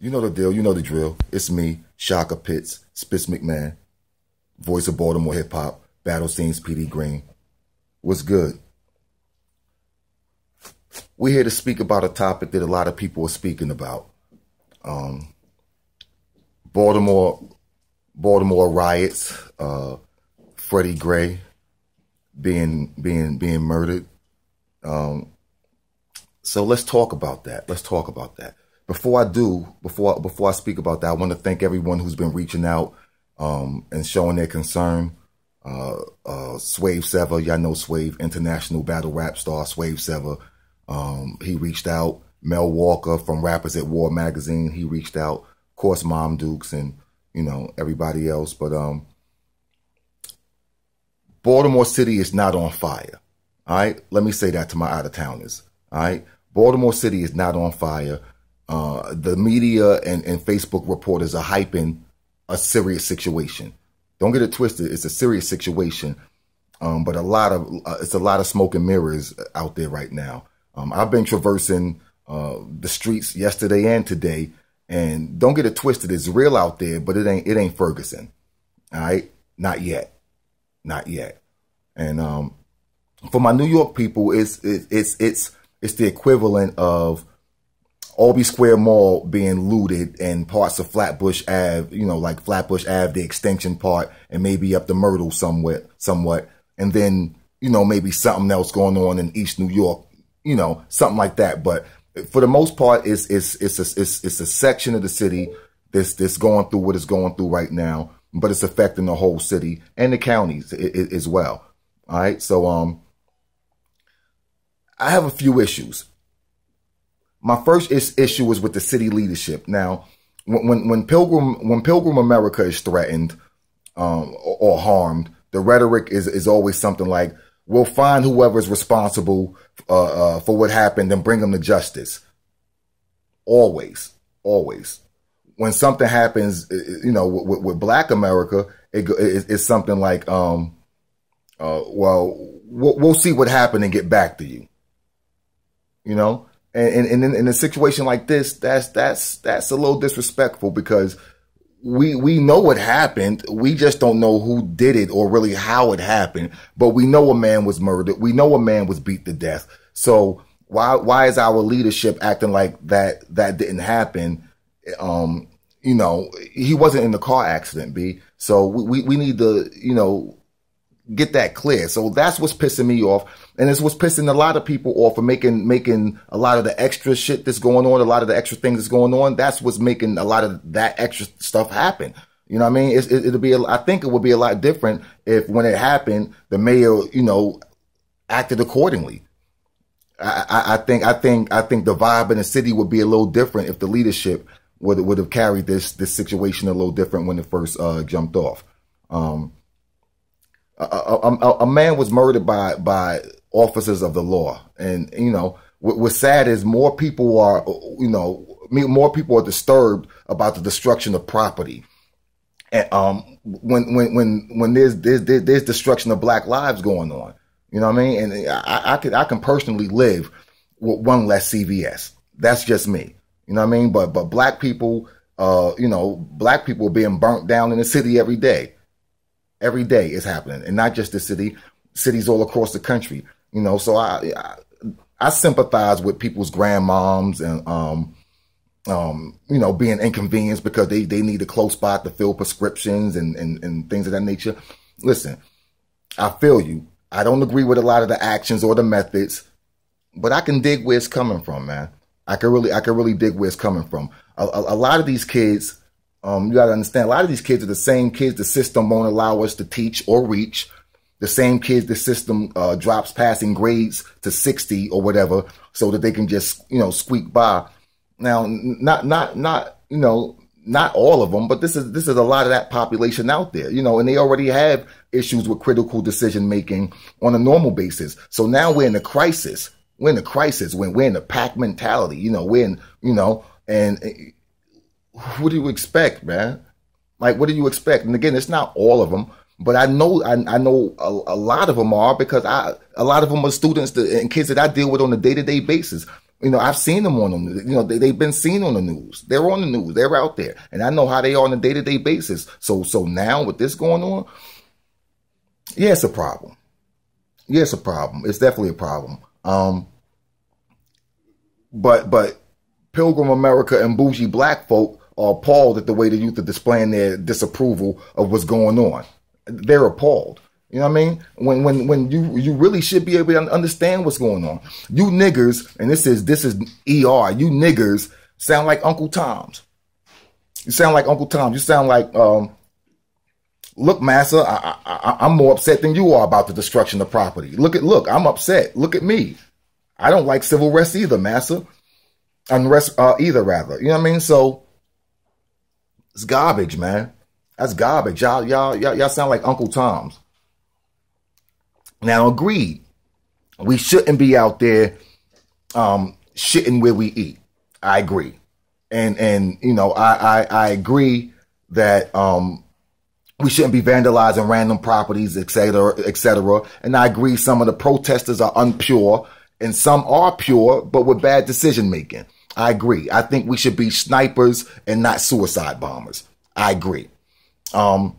You know the deal. You know the drill. It's me, Shaka Pitts, Spitz McMahon, voice of Baltimore hip hop, battle scenes, PD Green. What's good? We're here to speak about a topic that a lot of people are speaking about. Baltimore riots, Freddie Gray being murdered. So let's talk about that. Before I speak about that, I want to thank everyone who's been reaching out and showing their concern. Swave Sever, y'all know Swave, international battle rap star, Swave Sever. He reached out. Mel Walker from Rappers at War magazine, he reached out. Of course, Mom Dukes and, you know, everybody else. But Baltimore City is not on fire. All right? Let me say that to my out-of-towners. All right? Baltimore City is not on fire. The media and Facebook reporters are hyping a serious situation. Don't get it twisted. It's a serious situation. But it's a lot of smoke and mirrors out there right now. I've been traversing the streets yesterday and today, and don't get it twisted. It's real out there, but it ain't Ferguson. All right? Not yet. And for my New York people, it's the equivalent of Albee Square Mall being looted and parts of Flatbush Ave, you know, like Flatbush Ave, the extension part, and maybe up the Myrtle somewhat. And then, you know, maybe something else going on in East New York, you know, something like that. But for the most part, it's a section of the city that's going through what it's going through right now, but it's affecting the whole city and the counties as well. All right. So, I have a few issues. My first issue is with the city leadership. Now, when Pilgrim America is threatened or harmed, the rhetoric is always something like, "We'll find whoever is responsible for what happened and bring them to justice." Always. When something happens, you know, with Black America, it's something like, "Well, we'll see what happened and get back to you." You know. And in a situation like this, that's a little disrespectful, because we know what happened. We just don't know who did it or really how it happened. But we know a man was murdered. We know a man was beat to death. So why is our leadership acting like that didn't happen? You know, he wasn't in the car accident, B. So we need to, you know, get that clear. So that's what's pissing me off. And it's what's pissing a lot of people off for making a lot of the extra shit that's going on, a lot of the extra things that's going on. That's what's making a lot of that extra stuff happen. You know what I mean? I think it would be a lot different if, when it happened, the mayor, you know, acted accordingly. I think the vibe in the city would be a little different if the leadership would have carried this situation a little different when it first jumped off. A man was murdered by officers of the law. And, you know, what's sad is more people are disturbed about the destruction of property. And, when there's destruction of Black lives going on, you know what I mean? And I can personally live with one less CVS. That's just me. You know what I mean? But Black people, you know, Black people are being burnt down in the city every day. Every day is happening, and not just the city, cities all across the country. You know, so I sympathize with people's grandmoms and you know, being inconvenienced because they need a close spot to fill prescriptions and things of that nature. Listen, I feel you. I don't agree with a lot of the actions or the methods, but I can dig where it's coming from, man. I can really dig where it's coming from. A lot of these kids. You got to understand, a lot of these kids are the same kids the system won't allow us to teach or reach. The same kids the system drops passing grades to 60 or whatever, so that they can just, you know, squeak by. Now, not you know, not all of them, but this is a lot of that population out there, you know, and they already have issues with critical decision making on a normal basis. So now we're in a crisis. We're in a crisis when we're in the pack mentality. You know, and what do you expect, man? Like, what do you expect? And again, it's not all of them, but I know a lot of them are, because a lot of them are students and kids that I deal with on a day-to-day basis. You know, I've seen them on the news. You know, they've been seen on the news. They're on the news. They're out there. And I know how they are on a day-to-day basis. So now with this going on, yeah, it's a problem. Yeah, it's a problem. It's definitely a problem. But Pilgrim America and bougie black folk are appalled at the way the youth are displaying their disapproval of what's going on. They're appalled. You know what I mean? When you really should be able to understand what's going on. You niggers, and this is ER, you niggers sound like Uncle Tom's. You sound like Uncle Tom. You sound like, look, massa, I'm more upset than you are about the destruction of property. Look, I'm upset. Look at me. I don't like civil unrest either, massa. Unrest either, rather. You know what I mean? So it's garbage, man. That's garbage. Y'all sound like Uncle Tom's. Now, agreed. We shouldn't be out there shitting where we eat. I agree. And you know, I agree that we shouldn't be vandalizing random properties, et cetera, et cetera. And I agree some of the protesters are unpure and some are pure, but with bad decision making. I agree. I think we should be snipers and not suicide bombers. I agree. But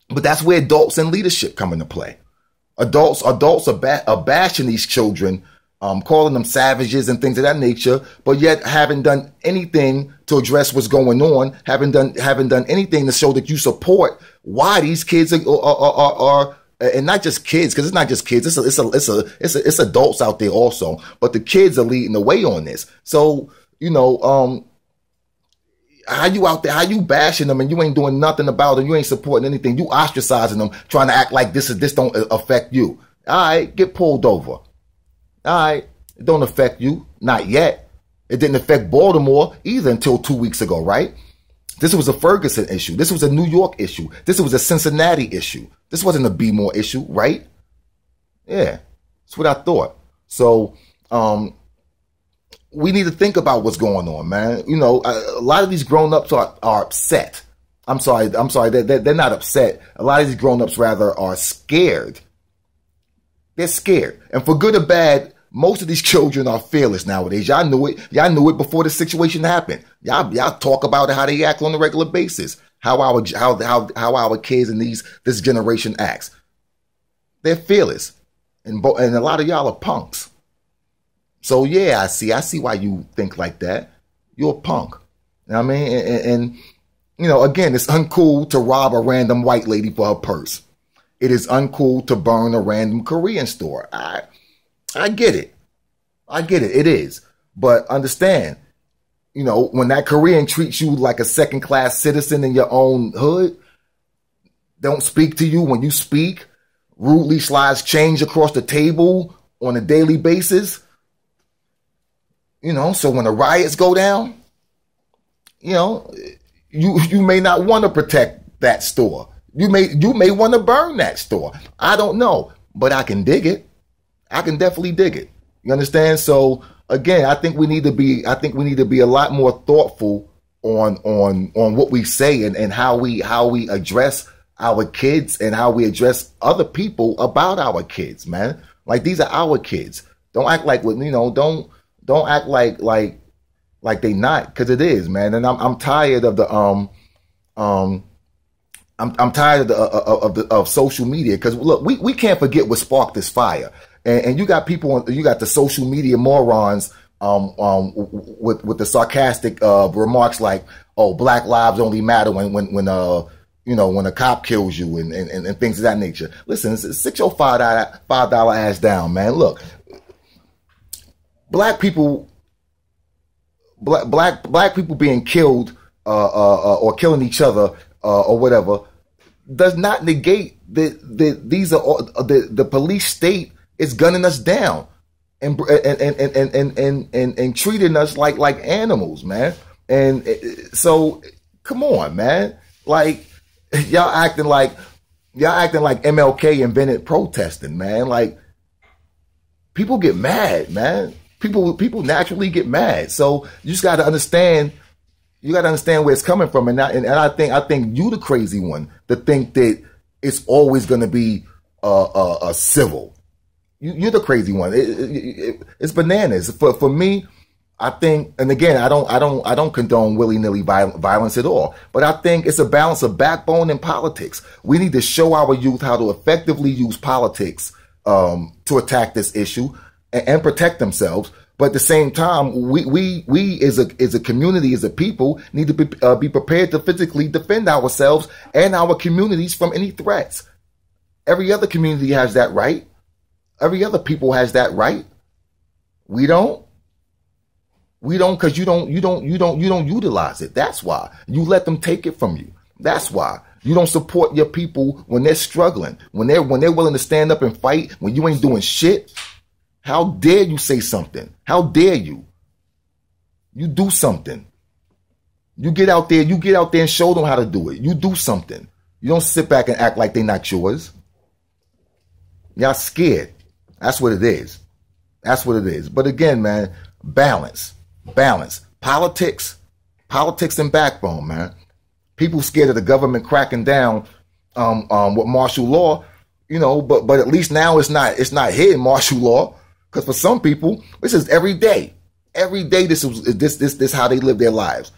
that's where adults and leadership come into play. Adults are bashing these children, calling them savages and things of that nature, but yet haven't done anything to address what's going on, haven't done anything to show that you support why these kids are and not just kids, because it's not just kids, it's adults out there also, but the kids are leading the way on this. So, you know, how you out there, how you bashing them and you ain't doing nothing about it, you ain't supporting anything, you ostracizing them, trying to act like this don't affect you. All right, get pulled over. All right, it don't affect you, not yet. It didn't affect Baltimore either until 2 weeks ago, right? This was a Ferguson issue. This was a New York issue. This was a Cincinnati issue. This wasn't a B-more issue, right? Yeah, that's what I thought. So, we need to think about what's going on, man. You know, a lot of these grown-ups are upset. I'm sorry, they're not upset. A lot of these grown-ups, rather, are scared. They're scared. And for good or bad, most of these children are fearless nowadays. Y'all knew it. Y'all knew it before the situation happened. Y'all talk about it, how they act on a regular basis. How our kids and this generation acts. They're fearless. And a lot of y'all are punks. So yeah, I see why you think like that. You're a punk. You know what I mean? And you know, again, it's uncool to rob a random white lady for her purse. It is uncool to burn a random Korean store. I get it. I get it. It is. But understand, you know, when that Korean treats you like a second-class citizen in your own hood, don't speak to you when you speak, rudely slides change across the table on a daily basis, you know, so when the riots go down, you know, you may not want to protect that store. You may want to burn that store. I don't know, but I can dig it. I can definitely dig it. You understand? So again, I think we need to be a lot more thoughtful on what we say and how we address our kids and how we address other people about our kids, man. Like, these are our kids. Don't act like, you know, don't act like they not, because it is, man. And I'm tired of the I'm tired of social media, because look, we can't forget what sparked this fire. And you got you got the social media morons with the sarcastic remarks like, oh, black lives only matter when a cop kills you and things of that nature. Listen, sit your $5 ass down, man. Look, black people being killed or killing each other or whatever does not negate the police state is gunning us down and treating us like animals, man. And so, come on, man. Like, y'all acting like MLK invented protesting, man. Like, people get mad, man. People naturally get mad. So you just got to understand. You got to understand where it's coming from, and I think you the crazy one to think that it's always going to be civil. You're the crazy one. It's bananas. For me, I think, and again, I don't condone willy-nilly violence at all. But I think it's a balance of backbone and politics. We need to show our youth how to effectively use politics to attack this issue and protect themselves. But at the same time, we as a community, as a people, need to be prepared to physically defend ourselves and our communities from any threats. Every other community has that right. Every other people has that right. We don't. We don't, because you don't utilize it. That's why. You let them take it from you. That's why. You don't support your people when they're struggling, when they're willing to stand up and fight, when you ain't doing shit. How dare you say something? How dare you? You do something. You get out there and show them how to do it. You do something. You don't sit back and act like they're not yours. Y'all scared. That's what it is. That's what it is. But again, man, balance. Politics and backbone, man. People scared of the government cracking down with martial law, but at least now it's not hidden martial law. Because for some people, this is every day. Every day this is how they live their lives.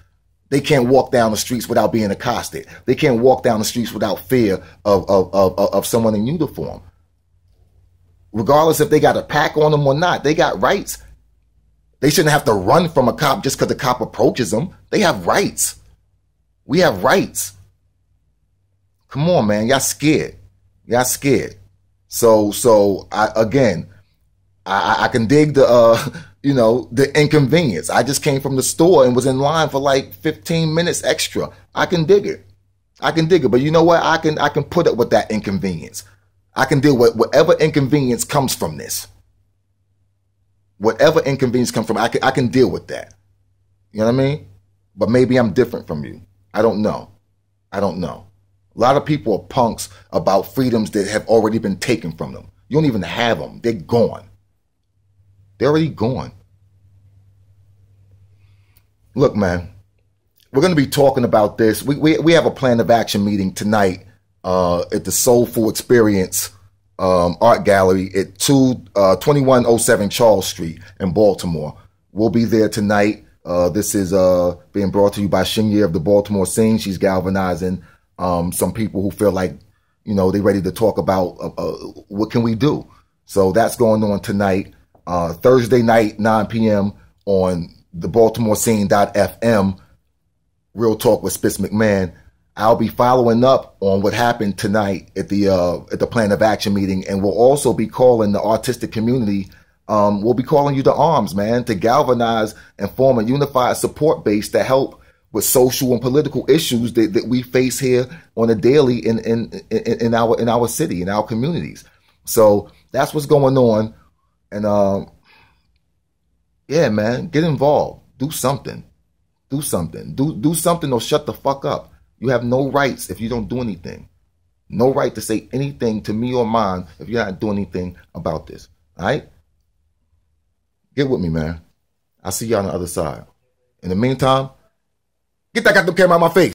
They can't walk down the streets without being accosted. They can't walk down the streets without fear of someone in uniform. Regardless if they got a pack on them or not, they got rights. They shouldn't have to run from a cop just because the cop approaches them. They have rights. We have rights. Come on, man. Y'all scared. Y'all scared. So I can dig the inconvenience. I just came from the store and was in line for like 15 minutes extra. I can dig it. But you know what? I can put up with that inconvenience. I can deal with whatever inconvenience comes from this. Whatever inconvenience comes from, I can deal with that. You know what I mean? But maybe I'm different from you. I don't know. A lot of people are punks about freedoms that have already been taken from them. You don't even have them. They're gone. They're already gone. Look, man, we're going to be talking about this. We have a plan of action meeting tonight at the Soulful Experience Art Gallery at 2107 Charles Street in Baltimore. We'll be there tonight. This is being brought to you by Shinya of the Baltimore Scene. She's galvanizing some people who feel like, they're ready to talk about what can we do. So that's going on tonight. Thursday night, 9 p.m. on the BaltimoreScene.fm. Real Talk with Spitz McMahon. I'll be following up on what happened tonight at the plan of action meeting, and we'll also be calling the artistic community. We'll be calling you to arms, man, to galvanize and form a unified support base to help with social and political issues that we face here on a daily in our city, in our communities. So that's what's going on, and yeah, man, get involved. Do something. Do something or shut the fuck up. You have no rights if you don't do anything. No right to say anything to me or mine if you're not doing anything about this. All right? Get with me, man. I'll see you on the other side. In the meantime, get that goddamn camera out of my face.